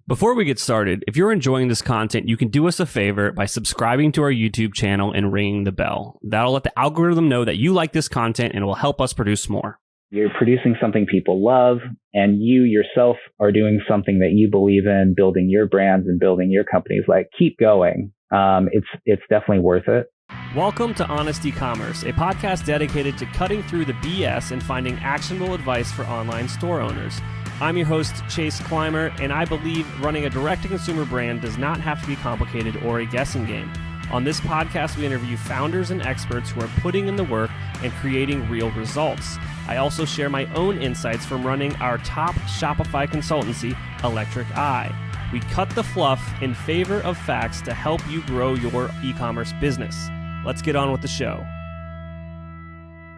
Before we get started, if you're enjoying this content, you can do us a favor by subscribing to our YouTube channel and ringing the bell. That'll let the algorithm know that you like this content and it will help us produce more. You're producing something people love, and you yourself are doing something that you believe in, building your brands and building your companies. Like, keep going. It's definitely worth it. Welcome to Honest Ecommerce, a podcast dedicated to cutting through the BS and finding actionable advice for online store owners. I'm your host, Chase Clymer, and I believe running a direct-to-consumer brand does not have to be complicated or a guessing game. On this podcast, we interview founders and experts who are putting in the work and creating real results. I also share my own insights from running our top Shopify consultancy, Electric Eye. We cut the fluff in favor of facts to help you grow your e-commerce business. Let's get on with the show.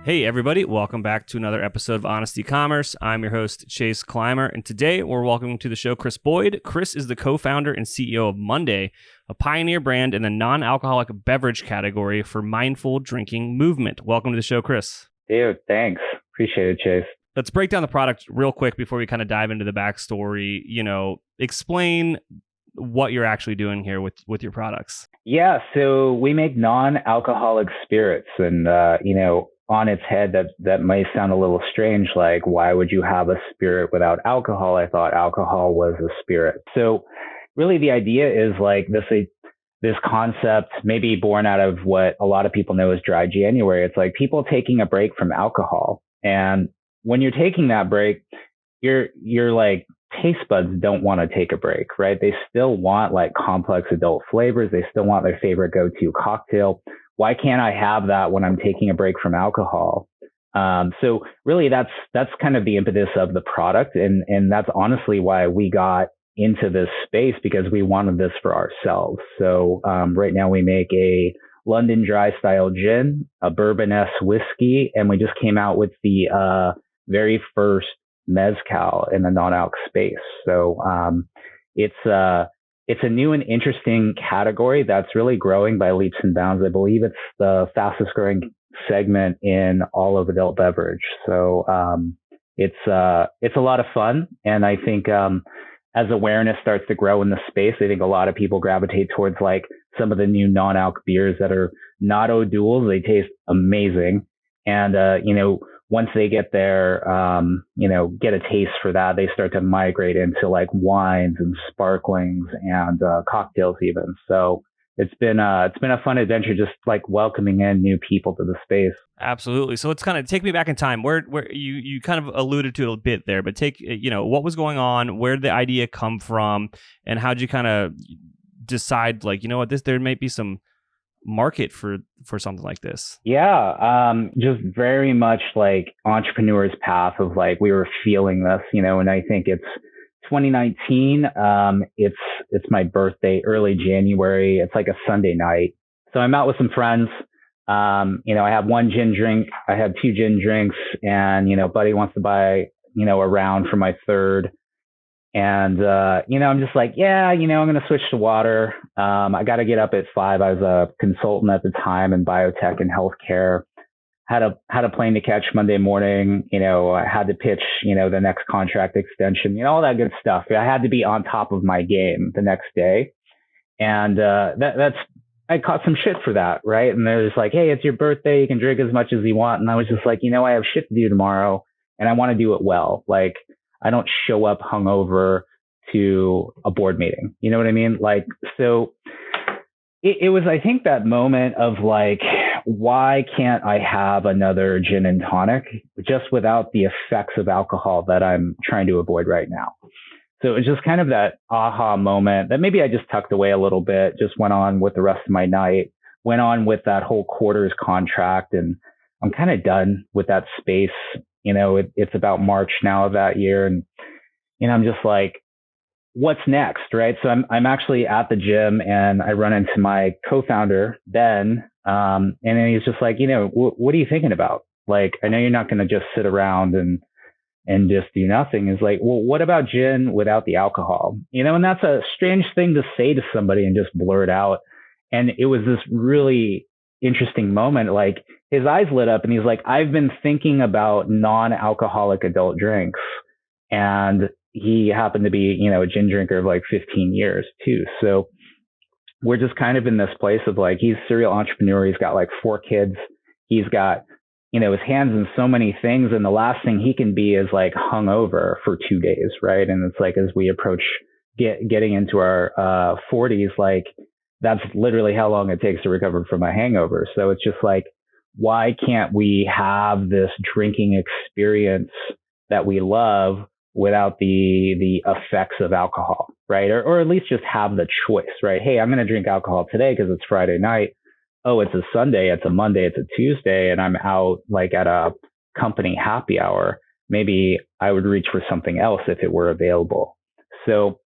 Hey everybody, welcome back to another episode of Honest Ecommerce. I'm your host, Chase Clymer, and today we're welcoming to the show Chris Boyd. Chris is the co-founder and CEO of Monday, a pioneer brand in the non-alcoholic beverage category for mindful drinking movement. Welcome to the show, Chris. Dude, thanks. Appreciate it, Chase. Let's break down the product real quick before we kind of dive into the backstory. Explain what you're actually doing here with your products. Yeah, so we make non-alcoholic spirits, and on its head, that might sound a little strange. Like, why would you have a spirit without alcohol? I thought alcohol was a spirit. So really the idea is like this concept, maybe born out of what a lot of people know as dry January. It's like people taking a break from alcohol. And when you're taking that break, your like taste buds don't want to take a break, right? They still want like complex adult flavors. They still want their favorite go-to cocktail. Why can't I have that when I'm taking a break from alcohol? So really that's kind of the impetus of the product. And that's honestly why we got into this space, because we wanted this for ourselves. So right now we make a London dry style gin, a Bourbon-esque whiskey, and we just came out with the very first mezcal in the non-alc space. So it's a new and interesting category that's really growing by leaps and bounds. I believe it's the fastest growing segment in all of adult beverage. So it's a lot of fun. And I think as awareness starts to grow in the space, I think a lot of people gravitate towards like some of the new non-alc beers that are not O'Doul's. They taste amazing. And, once they get their, get a taste for that, they start to migrate into like wines and sparklings and cocktails even. So it's been a fun adventure, just like welcoming in new people to the space. Absolutely. So let's kind of take me back in time. Where you kind of alluded to it a bit there, but what was going on? Where did the idea come from, and how'd you kind of decide like, there might be some market for something like this? Yeah, just very much like entrepreneur's path of like, we were feeling this, and I think it's 2019. It's my birthday, early January. It's like a Sunday night. So I'm out with some friends. I have one gin drink. I have two gin drinks, and, buddy wants to buy, a round for my third. And, I'm just like, I'm going to switch to water. I got to get up at 5. I was a consultant at the time in biotech and healthcare. Had a plane to catch Monday morning. I had to pitch, the next contract extension, all that good stuff. I had to be on top of my game the next day. And, I caught some shit for that. Right. And they're just like, hey, it's your birthday. You can drink as much as you want. And I was just like, I have shit to do tomorrow and I want to do it well. Like, I don't show up hungover to a board meeting. You know what I mean? Like, so it was, I think, that moment of like, why can't I have another gin and tonic just without the effects of alcohol that I'm trying to avoid right now? So it was just kind of that aha moment that maybe I just tucked away a little bit, just went on with the rest of my night, went on with that whole quarter's contract, and I'm kind of done with that space. It's about March now of that year. And, I'm just like, what's next? Right. So I'm actually at the gym and I run into my co-founder, Ben. And then he's just like, what are you thinking about? Like, I know you're not going to just sit around and just do nothing. Is like, well, what about gin without the alcohol? And that's a strange thing to say to somebody and just blurt out. And it was this really interesting moment. Like, his eyes lit up and he's like, I've been thinking about non-alcoholic adult drinks. And, he happened to be, a gin drinker of like 15 years too. So we're just kind of in this place of like, he's a serial entrepreneur. He's got like 4 kids. He's got, his hands in so many things. And the last thing he can be is like hungover for 2 days. Right. And it's like, as we approach getting into our 40s, like that's literally how long it takes to recover from a hangover. So it's just like, why can't we have this drinking experience that we love without the effects of alcohol, right? Or at least just have the choice, right? Hey, I'm going to drink alcohol today because it's Friday night. Oh, it's a Sunday, it's a Monday, it's a Tuesday, and I'm out like at a company happy hour. Maybe I would reach for something else if it were available. So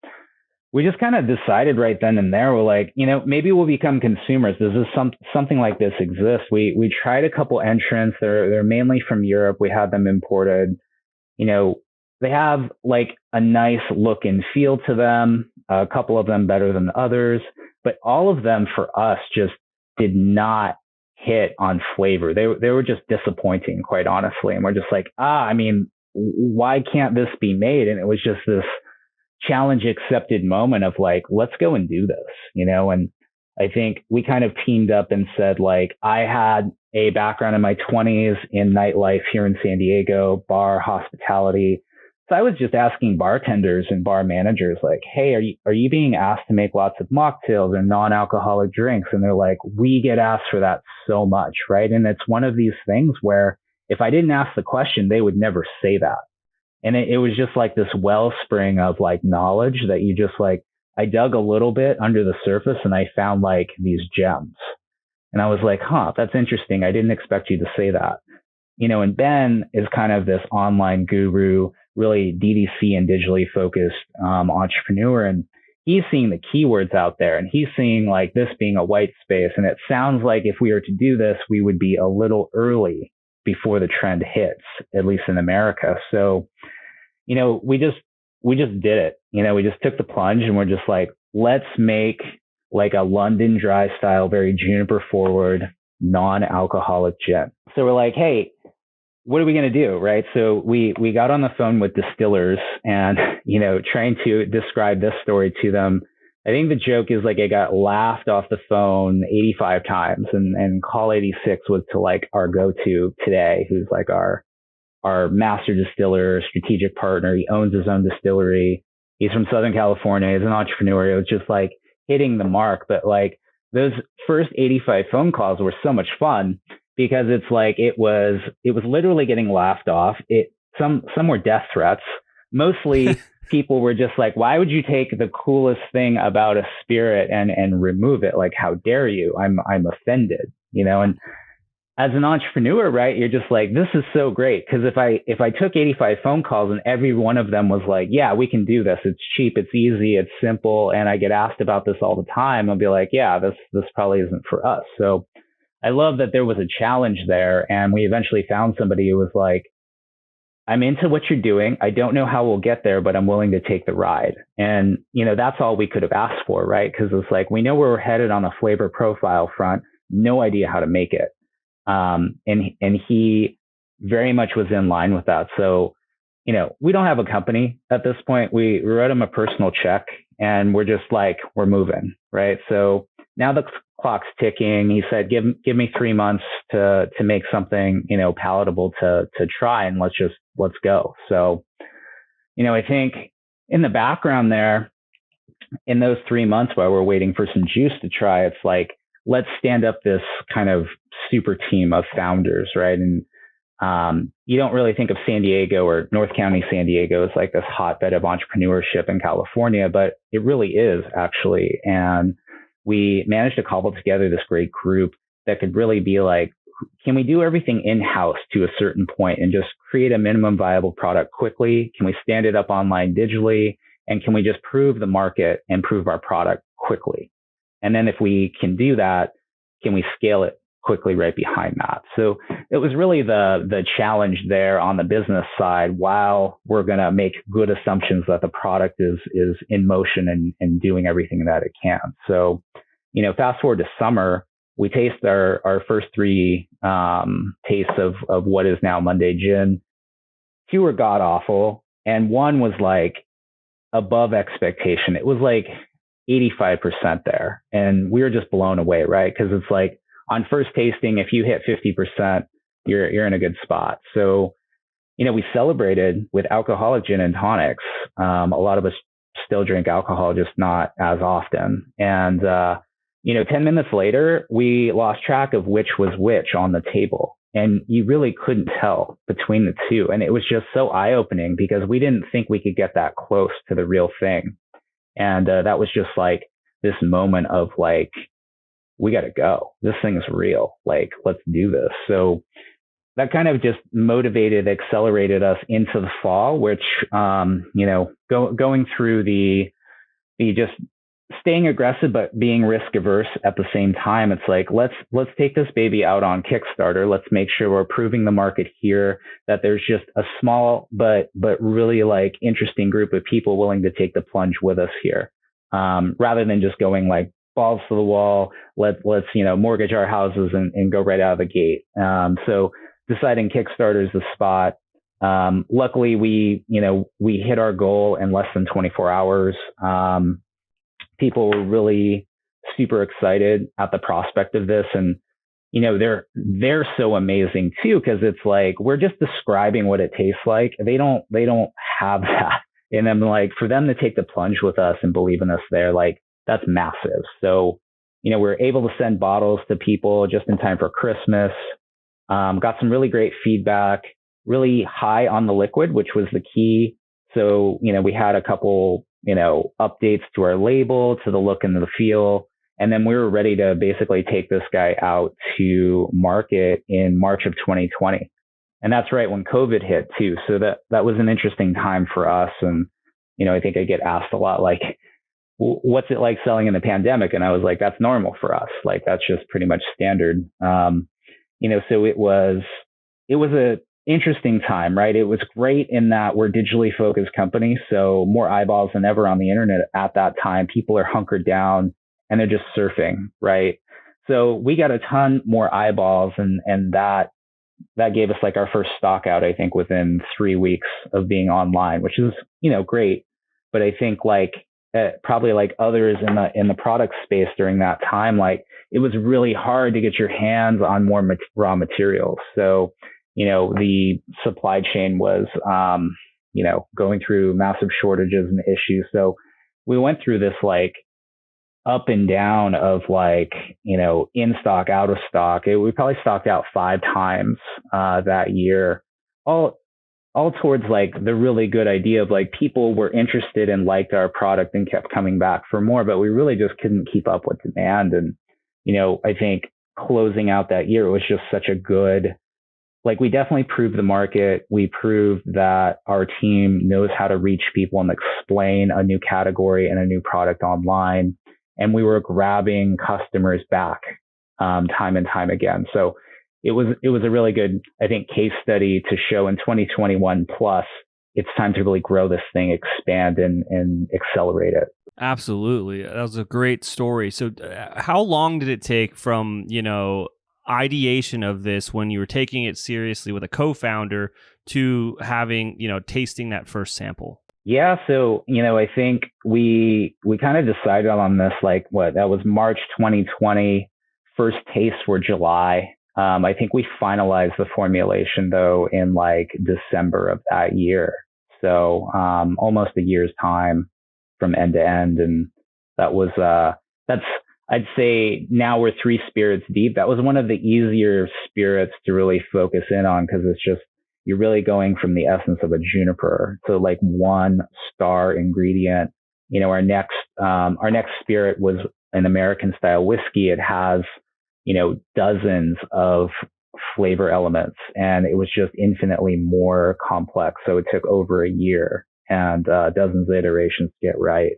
we just kind of decided right then and there, we're like, maybe we'll become consumers. Does this something like this exist? We tried a couple entrants. They're mainly from Europe. We had them imported. They have like a nice look and feel to them. A couple of them better than others, but all of them for us just did not hit on flavor. They were just disappointing, quite honestly. And we're just like, why can't this be made? And it was just this challenge accepted moment of like, let's go and do this, and I think we kind of teamed up and said, like, I had a background in my 20s in nightlife here in San Diego, bar hospitality. So I was just asking bartenders and bar managers, like, hey, are you being asked to make lots of mocktails and non-alcoholic drinks? And they're like, we get asked for that so much, right? And it's one of these things where if I didn't ask the question, they would never say that. And it was just like this wellspring of like knowledge that you just like, I dug a little bit under the surface and I found like these gems. And I was like, that's interesting. I didn't expect you to say that. And Ben is kind of this online guru, really DDC and digitally focused entrepreneur. And he's seeing the keywords out there and he's seeing like this being a white space. And it sounds like if we were to do this, we would be a little early before the trend hits, at least in America. So, we just did it. We just took the plunge and we're just like, let's make like a London dry style, very juniper forward, non-alcoholic gin. So we're like, hey, what are we going to do? Right. So we got on the phone with distillers and, trying to describe this story to them. I think the joke is like, I got laughed off the phone 85 times and call 86 was to like our go-to today, who's like our master distiller, strategic partner. He owns his own distillery. He's from Southern California. He's an entrepreneur. It was just like hitting the mark. But like those first 85 phone calls were so much fun because it's like, it was literally getting laughed off. Some were death threats. Mostly people were just like, why would you take the coolest thing about a spirit and remove it? Like, how dare you? I'm offended, and as an entrepreneur, right, you're just like, this is so great. Because if I took 85 phone calls and every one of them was like, yeah, we can do this. It's cheap, it's easy, it's simple. And I get asked about this all the time. I'll be like, yeah, this probably isn't for us. So I love that there was a challenge there. And we eventually found somebody who was like, I'm into what you're doing. I don't know how we'll get there, but I'm willing to take the ride. And, that's all we could have asked for, right? Because it's like, we know where we're headed on the flavor profile front, no idea how to make it. And he very much was in line with that. So, we don't have a company at this point. We wrote him a personal check and we're just like, we're moving. Right. So now the clock's ticking. He said, give me 3 months to make something, palatable to try and let's go. So, I think in the background there, in those 3 months while we're waiting for some juice to try, it's like, let's stand up this kind of super team of founders, right? And you don't really think of San Diego or North County San Diego as like this hotbed of entrepreneurship in California, but it really is actually. And we managed to cobble together this great group that could really be like, can we do everything in-house to a certain point and just create a minimum viable product quickly? Can we stand it up online digitally? And can we just prove the market and prove our product quickly? And then if we can do that, can we scale it quickly right behind that? So it was really the challenge there on the business side, while we're going to make good assumptions that the product is in motion and doing everything that it can. So, fast forward to summer, we taste our first 3 tastes of what is now Monday Gin. 2 were god awful. And one was like, above expectation. It was like 85% there. And we were just blown away, right? Because it's like on first tasting, if you hit 50%, you're in a good spot. So, we celebrated with alcoholic gin and tonics. A lot of us still drink alcohol, just not as often. And, 10 minutes later, we lost track of which was which on the table. And you really couldn't tell between the two. And it was just so eye-opening because we didn't think we could get that close to the real thing. And that was just like this moment of like, we got to go. This thing is real. Like, let's do this. So that kind of just motivated, accelerated us into the fall, which, going through the just staying aggressive, but being risk averse at the same time. It's like, let's take this baby out on Kickstarter. Let's make sure we're proving the market here, that there's just a small, but really like interesting group of people willing to take the plunge with us here. Rather than just going like balls to the wall, let's mortgage our houses and go right out of the gate. So deciding Kickstarter is the spot. Luckily we hit our goal in less than 24 hours. People were really super excited at the prospect of this. And, they're so amazing too, because it's like, we're just describing what it tastes like. They don't have that. And then like for them to take the plunge with us and believe in us there, like that's massive. So, we're able to send bottles to people just in time for Christmas. Got some really great feedback, really high on the liquid, which was the key. So, we had a couple, updates to our label, to the look and the feel. And then we were ready to basically take this guy out to market in March of 2020. And that's right when COVID hit too. So that was an interesting time for us. And, I think I get asked a lot, like, what's it like selling in the pandemic? And I was like, that's normal for us. Like, that's just pretty much standard. So it was a interesting time, right? It was great in that we're a digitally focused company. So more eyeballs than ever on the internet at that time. People are hunkered down and they're just surfing, right? So we got a ton more eyeballs and that gave us like our first stock out, I think, within 3 weeks of being online, which is, great. But I think like probably like others in the product space during that time, like it was really hard to get your hands on more raw materials. So, the supply chain was, going through massive shortages and issues. So we went through this like up and down of like, in stock, out of stock. We probably stocked out 5 times that year, all towards like the really good idea of like people were interested and liked our product and kept coming back for more, but we really just couldn't keep up with demand. And, I think closing out that year, it was just such a good, like we definitely proved the market. We proved that our team knows how to reach people and explain a new category and a new product online. And we were grabbing customers back time and time again. So it was a really good, I think, case study to show in 2021 plus, it's time to really grow this thing, expand and accelerate it. Absolutely. That was a great story. So how long did it take from, ideation of this when you were taking it seriously with a co-founder to having, tasting that first sample? Yeah. So, I think we kind of decided on this, like that was March 2020, first tastes were July. I think we finalized the formulation though in like December of that year. So, almost a year's time from end to end. And that was, I'd say now we're 3 spirits deep. That was one of the easier spirits to really focus in on because it's just, you're really going from the essence of a juniper to like 1 star ingredient. Our next spirit was an American style whiskey. It has, dozens of flavor elements and it was just infinitely more complex. So it took over a year and dozens of iterations to get right.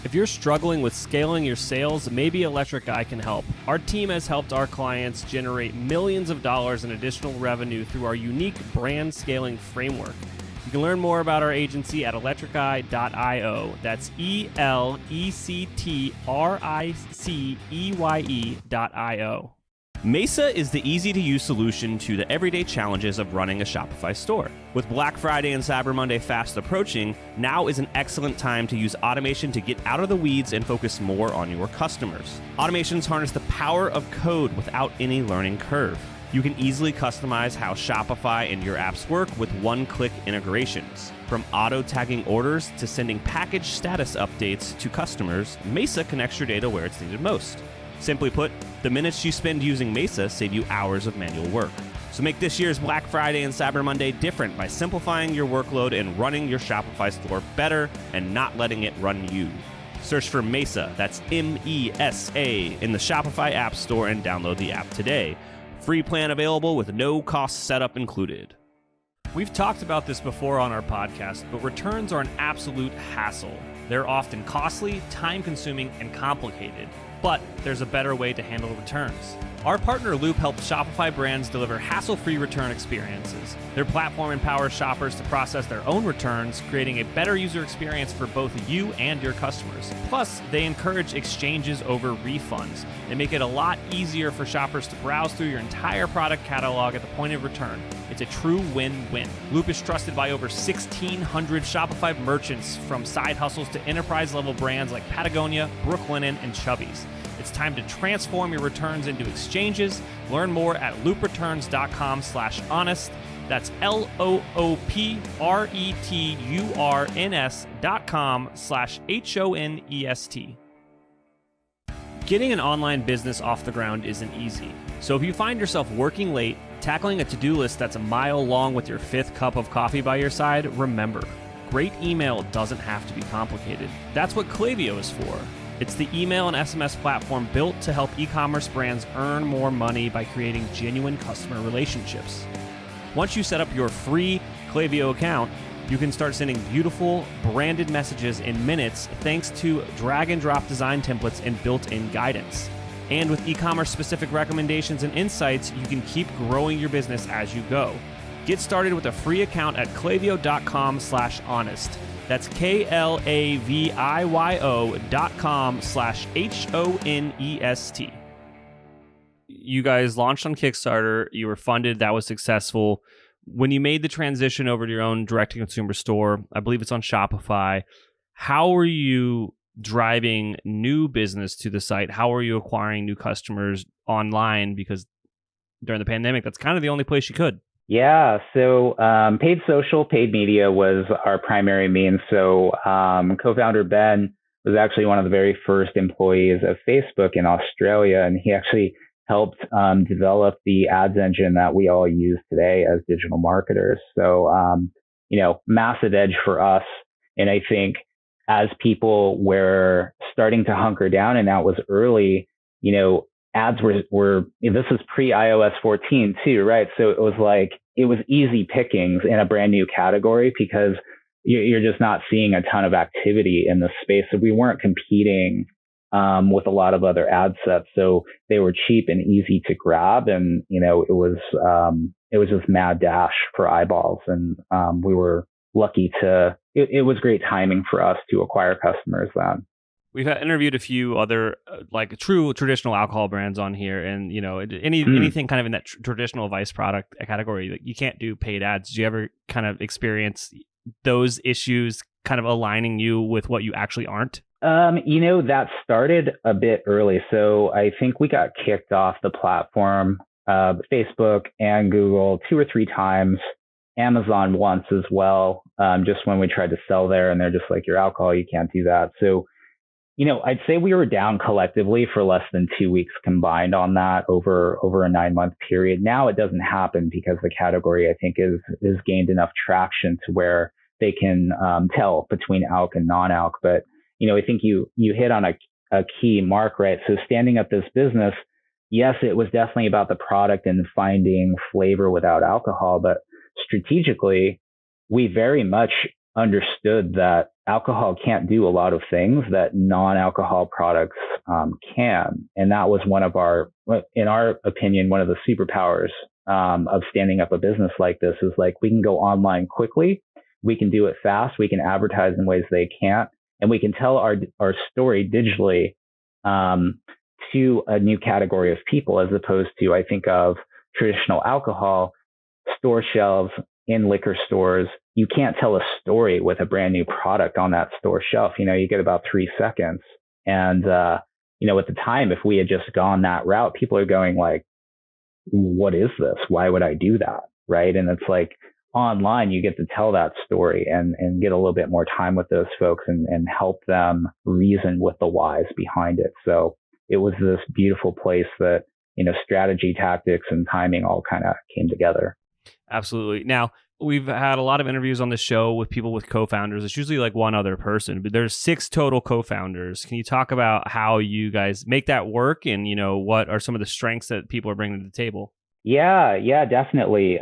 If you're struggling with scaling your sales, maybe Electric Eye can help. Our team has helped our clients generate millions of dollars in additional revenue through our unique brand scaling framework. You can learn more about our agency at electriceye.io. That's ELECTRICEYE.io. Mesa is the easy-to-use solution to the everyday challenges of running a Shopify store. With Black Friday and Cyber Monday fast approaching, now is an excellent time to use automation to get out of the weeds and focus more on your customers. Automations harness the power of code without any learning curve. You can easily customize how Shopify and your apps work with one-click integrations. From auto-tagging orders to sending package status updates to customers, Mesa connects your data where it's needed most. Simply put, the minutes you spend using Mesa save you hours of manual work. So make this year's Black Friday and Cyber Monday different by simplifying your workload and running your Shopify store better and not letting it run you. Search for Mesa, that's M-E-S-A, in the Shopify App Store and download the app today. Free plan available with no cost setup included. We've talked about this before on our podcast, but returns are an absolute hassle. They're often costly, time-consuming, and complicated. But there's a better way to handle returns. Our partner Loop helps Shopify brands deliver hassle-free return experiences. Their platform empowers shoppers to process their own returns, creating a better user experience for both you and your customers. Plus, they encourage exchanges over refunds. They make it a lot easier for shoppers to browse through your entire product catalog at the point of return. It's a true win-win. Loop is trusted by over 1,600 Shopify merchants, from side hustles to enterprise-level brands like Patagonia, Brooklinen, and Chubbies. It's time to transform your returns into exchanges. Learn more at loopreturns.com/honest. That's LOOPRETURNS.com/HONEST. Getting an online business off the ground isn't easy. So if you find yourself working late, tackling a to-do list that's a mile long with your fifth cup of coffee by your side, remember, great email doesn't have to be complicated. That's what Klaviyo is for. It's the email and SMS platform built to help e-commerce brands earn more money by creating genuine customer relationships. Once you set up your free Klaviyo account, you can start sending beautiful, branded messages in minutes thanks to drag-and-drop design templates and built-in guidance. And with e-commerce specific recommendations and insights, you can keep growing your business as you go. Get started with a free account at klaviyo.com/honest. That's KLAVIYO.com/HONEST. You guys launched on Kickstarter. You were funded. That was successful. When you made the transition over to your own direct-to-consumer store, I believe it's on Shopify, how were you driving new business to the site? How are you acquiring new customers online? Because during the pandemic, that's kind of the only place you could. Yeah, so paid social, paid media was our primary means. So co-founder Ben was actually one of the very first employees of Facebook in Australia, and he actually helped develop the ads engine that we all use today as digital marketers. So, massive edge for us. And I think as people were starting to hunker down, and that was early, ads were this is pre-iOS 14 too, right? So it was easy pickings in a brand new category because you're just not seeing a ton of activity in the space. So we weren't competing with a lot of other ad sets. So they were cheap and easy to grab. And, it was just mad dash for eyeballs. And we were lucky it was great timing for us to acquire customers then. We've interviewed a few other true traditional alcohol brands on here, and anything kind of in that traditional vice product category, you can't do paid ads. Do you ever kind of experience those issues kind of aligning you with what you actually aren't? That started a bit early. So I think we got kicked off the platform, Facebook and Google 2 or 3 times, Amazon once as well, just when we tried to sell there, and they're just like, your alcohol, you can't do that. So I'd say we were down collectively for less than 2 weeks combined on that over a 9-month period. Now it doesn't happen because the category, I think, is gained enough traction to where they can tell between alc and non-alc. But, I think you hit on a key mark, right? So standing up this business, yes, it was definitely about the product and finding flavor without alcohol. But strategically, we very much understood that alcohol can't do a lot of things that non-alcohol products can. And that was in our opinion, one of the superpowers of standing up a business like this is we can go online quickly. We can do it fast. We can advertise in ways they can't. And we can tell our story digitally to a new category of people, as opposed to, I think of traditional alcohol, store shelves in liquor stores. You can't tell a story with a brand new product on that store shelf. You get about 3 seconds. And, at the time, if we had just gone that route, people are going like, what is this? Why would I do that? Right. And it's like online, you get to tell that story and get a little bit more time with those folks and help them reason with the whys behind it. So it was this beautiful place that, strategy, tactics, and timing all kind of came together. Absolutely. Now, we've had a lot of interviews on the show with people with co-founders. It's usually like one other person, but there's 6 total co-founders. Can you talk about how you guys make that work and, what are some of the strengths that people are bringing to the table? Yeah, definitely.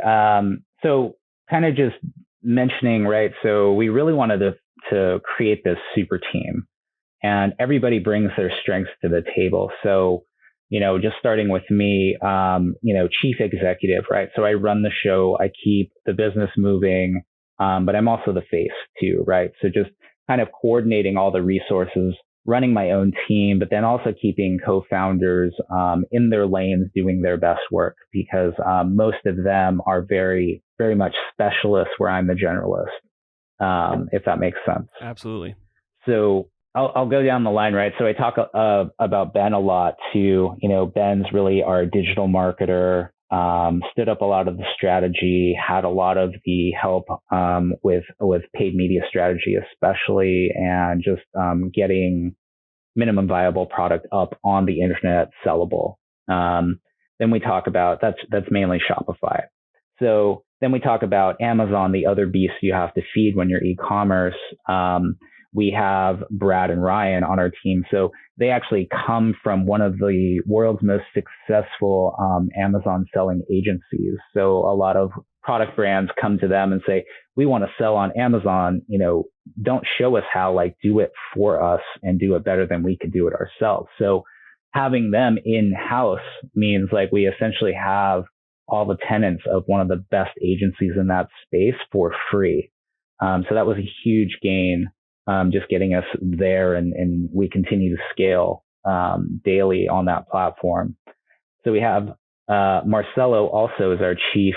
So kind of just mentioning, right? So we really wanted to create this super team, and everybody brings their strengths to the table. So, just starting with me, chief executive, right? So I run the show, I keep the business moving, but I'm also the face too, right? So just kind of coordinating all the resources, running my own team, but then also keeping co-founders in their lanes doing their best work, because most of them are very, very much specialists where I'm the generalist, if that makes sense. Absolutely. So I'll go down the line, right? So I talk about Ben a lot too. Ben's really our digital marketer, stood up a lot of the strategy, had a lot of the help with paid media strategy, especially, and just getting minimum viable product up on the internet sellable. Then we talk about that's mainly Shopify. So then we talk about Amazon, the other beast you have to feed when you're e-commerce. We have Brad and Ryan on our team. So they actually come from one of the world's most successful Amazon selling agencies. So a lot of product brands come to them and say, we want to sell on Amazon. Don't show us how, do it for us and do it better than we could do it ourselves. So having them in-house means we essentially have all the tenants of one of the best agencies in that space for free. So that was a huge gain. Just getting us there, and we continue to scale daily on that platform. So we have Marcelo also is our chief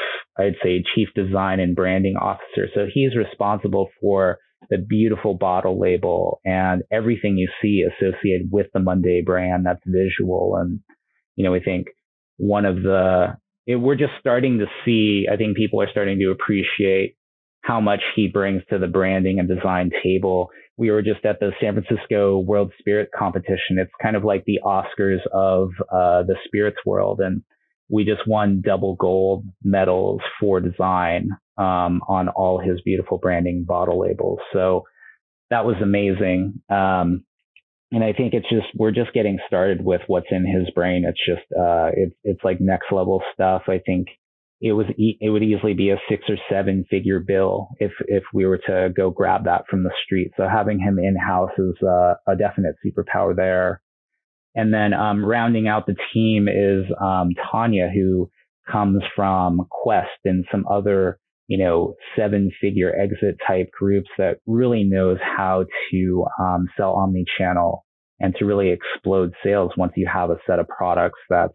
design and branding officer. So he's responsible for the beautiful bottle label and everything you see associated with the Monday brand that's visual. And, we think we're just starting to see, I think people are starting to appreciate how much he brings to the branding and design table. We were just at the San Francisco World Spirit Competition. It's kind of like the Oscars of the spirits world. And we just won double gold medals for design on all his beautiful branding bottle labels. So that was amazing. And I think we're just getting started with what's in his brain. It's just, it's like next level stuff. I think it would easily be a 6 or 7 figure bill if we were to go grab that from the street. So having him in-house is a definite superpower there. And then rounding out the team is Tanya, who comes from Quest and some other 7-figure exit type groups that really knows how to sell omni-channel and to really explode sales once you have a set of products that's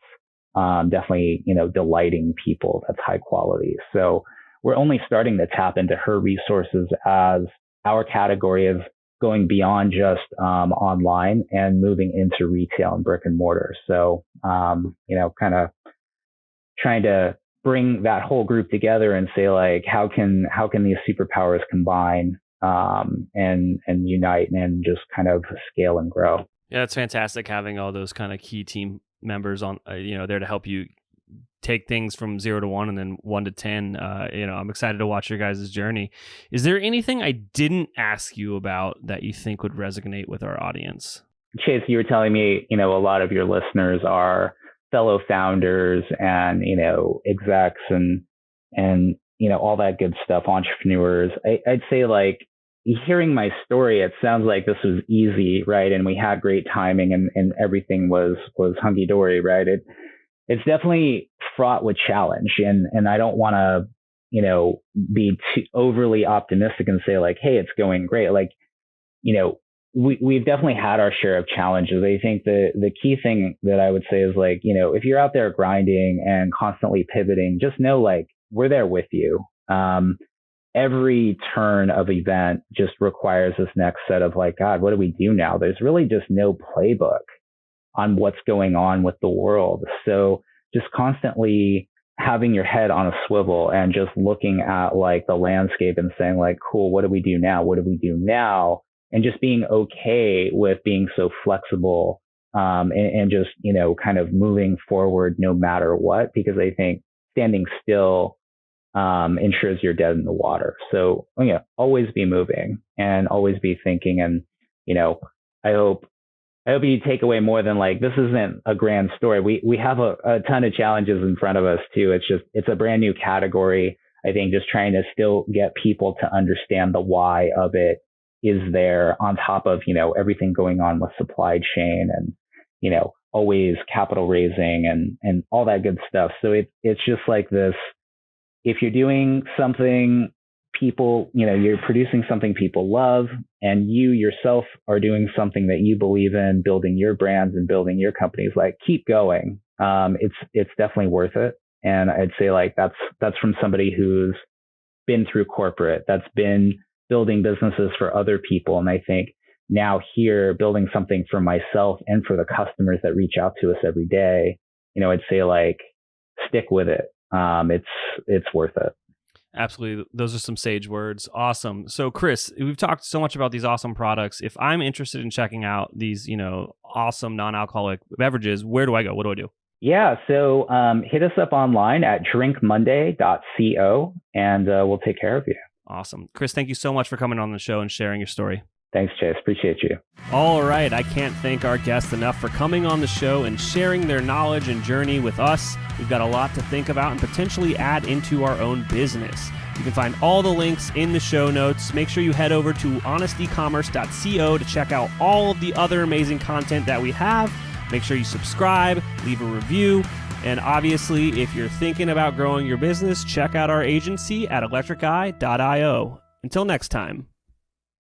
definitely, delighting people. That's high quality. So we're only starting to tap into her resources as our category is going beyond just online and moving into retail and brick and mortar. So, kind of trying to bring that whole group together and say, how can these superpowers combine and unite and just kind of scale and grow? Yeah, it's fantastic having all those kind of key team members on, there to help you take things from 0 to 1 and then 1 to 10. I'm excited to watch your guys' journey. Is there anything I didn't ask you about that you think would resonate with our audience? Chase, you were telling me, a lot of your listeners are fellow founders and, execs and all that good stuff, entrepreneurs. I'd say hearing my story, it sounds like this was easy, right? And we had great timing and everything was hunky dory, right? It's definitely fraught with challenge, and I don't want to, be too overly optimistic and say hey, it's going great. we've definitely had our share of challenges. I think the key thing that I would say is like, if you're out there grinding and constantly pivoting, just know like we're there with you. Every turn of event just requires this next set of like, God, what do we do now? There's really just no playbook on what's going on with the world. So just constantly having your head on a swivel and just looking at like the landscape and saying like, cool, what do we do now? What do we do now? And just being okay with being so flexible, and just, kind of moving forward no matter what, because I think standing still ensures you're dead in the water. So, always be moving and always be thinking. And, I hope you take away more than like, this isn't a grand story. We have a ton of challenges in front of us too. It's a brand new category. I think just trying to still get people to understand the why of it is there on top of, everything going on with supply chain and, always capital raising and all that good stuff. So it's just like this. If you're doing something people, you're producing something people love, and you yourself are doing something that you believe in, building your brands and building your companies, like keep going. It's definitely worth it. And I'd say like that's from somebody who's been through corporate, that's been building businesses for other people. And I think now here building something for myself and for the customers that reach out to us every day, I'd say like stick with it. It's worth it. Absolutely. Those are some sage words. Awesome. So Chris, we've talked so much about these awesome products. If I'm interested in checking out these, awesome non-alcoholic beverages, where do I go? What do I do? Yeah. So hit us up online at drinkmonday.co and we'll take care of you. Awesome. Chris, thank you so much for coming on the show and sharing your story. Thanks, Chase. Appreciate you. All right. I can't thank our guests enough for coming on the show and sharing their knowledge and journey with us. We've got a lot to think about and potentially add into our own business. You can find all the links in the show notes. Make sure you head over to honestecommerce.co to check out all of the other amazing content that we have. Make sure you subscribe, leave a review, and obviously, if you're thinking about growing your business, check out our agency at electriceye.io. Until next time.